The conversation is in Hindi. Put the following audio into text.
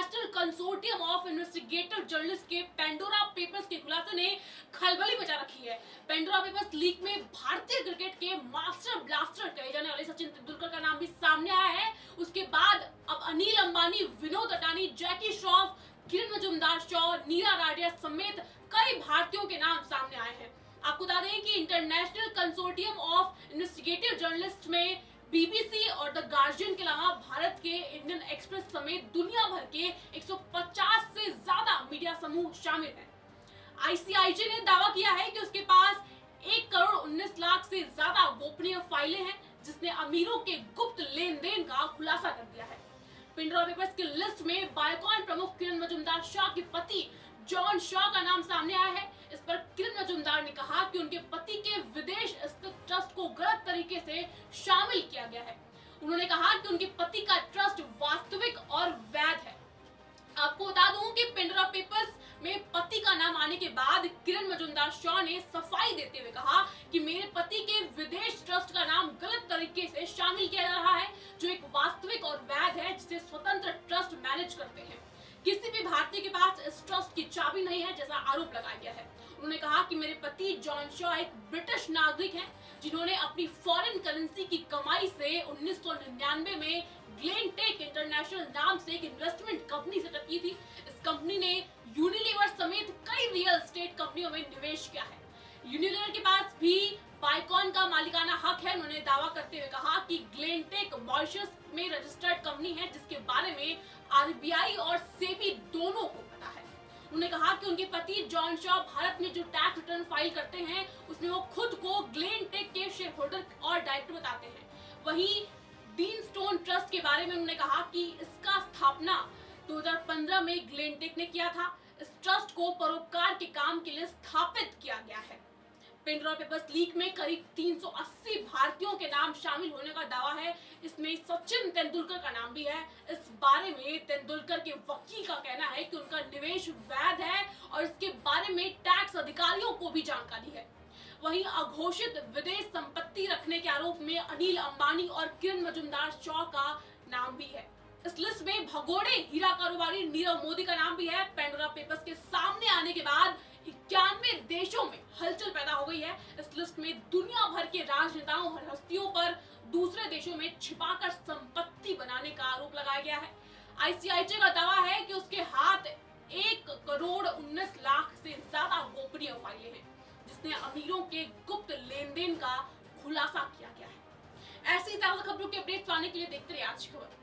International consortium of investigative journalist के पेंडोरा पेपर्स के खुलासे ने खलबली मचा रखी है। पेंडोरा पेपर्स लीक में भारतीय क्रिकेट के मास्टर ब्लास्टर कहे जाने वाले सचिन तेंदुलकर का नाम भी सामने आया है। उसके बाद अब अनिल अंबानी, विनोद अटानी, जैकी श्रॉफ, किरण मजूमदार-शॉ, नीरा राडिया समेत कई भारतीयों के नाम सामने आए हैं। आपको बता दें कि international consortium of investigative journalist में बीबीसी और द गार्जियन के अलावा भारत के इंडियन एक्सप्रेस समेत दुनिया भर के 150 से ज्यादा मीडिया समूह शामिल हैं। आईसीआईजे ने दावा किया है कि उसके पास 1 करोड़ 19 लाख से ज्यादा गोपनीय फाइलें हैं, जिसने अमीरों के गुप्त लेन देन का खुलासा कर दिया है। पेंडोरा पेपर्स की लिस्ट में बायोकॉन प्रमुख किरण मजूमदार-शॉ के पति जॉन शॉ का नाम सामने आया है। इस पर किरण मजूमदार ने कहा कि उनके पति के विदेश स्थित ट्रस्ट को गलत तरीके से शामिल किया गया है। उन्होंने कहा कि उनके पति का ट्रस्ट वास्तविक और वैध है। आपको बता दूं कि पेंडोरा पेपर्स में पति का नाम आने के बाद किरण मजूमदार-शॉ ने सफाई देते हुए कहा कि मेरे पति के विदेश ट्रस्ट का नाम गलत तरीके से शामिल किया जा रहा है, जो एक वास्तविक और वैध है, जिसे स्वतंत्र ट्रस्ट मैनेज करते हैं। किसी भी भारतीय के पास इस ट्रस्ट की चाबी नहीं है, जैसा आरोप लगाया गया है। उन्होंने कहा कि मेरे पति जॉन शॉ एक ब्रिटिश नागरिक हैं, जिन्होंने अपनी फॉरेन करेंसी की कमाई से 1999 में ग्लेन टेक इंटरनेशनल नाम से एक इन्वेस्टमेंट कंपनी सेटअप की थी। इस कंपनी ने यूनिलीवर समेत कई रियल एस्टेट कंपनियों में निवेश किया है। यूनिलीवर के पास भी बायोकॉन का मालिकाना हक है। उन्होंने दावा करते हुए कहा कि ग्लेन टेक मॉरिशस में रजिस्टर्ड कंपनी है, जिसके बारे में आरबीआई और सेबी दोनों को पता है। उन्होंने कहा कि उनके पति जॉन शॉ भारत में जो टैक्स रिटर्न फाइल करते हैं, उसमें वो खुद को ग्लेन टेक के शेयर होल्डर और डायरेक्टर बताते हैं। वहीं डीन स्टोन ट्रस्ट के बारे में उन्होंने कहा कि इसका स्थापना 2015 में ग्लेन टेक ने किया था। इस ट्रस्ट को परोपकार के काम के लिए स्थापित किया गया है। पेंडोरा पेपर्स लीक में करीब 380 भारतीयों के नाम शामिल होने का दावा है। इसमें सचिन तेंदुलकर का नाम भी है। इस बारे में तेंदुलकर के वकील का कहना है कि उनका निवेश वैध है और इसके बारे में टैक्स अधिकारियों को भी जानकारी है। वहीं अघोषित विदेश संपत्ति रखने के आरोप में अनिल अंबानी और किरण मजूमदार-शॉ का नाम भी है। इस लिस्ट में भगोड़े हीरा कारोबारी नीरव मोदी का नाम भी है। पेंडोरा पेपर्स के सामने आने के बाद 91 देशों में हलचल पैदा हो गई है। इस लिस्ट में दुनिया भर के राजनेताओं और हस्तियों पर दूसरे देशों में छिपाकर संपत्ति बनाने का आरोप लगाया गया है। आईसीआईजे का दावा है कि उसके हाथ 1 करोड़ 19 लाख से ज्यादा गोपनीय फाइलें हैं, जिसने अमीरों के गुप्त लेन देन का खुलासा किया गया है। ऐसी ताजा खबरों के अपडेट्स पाने के लिए देखते रहिए आज की खबर।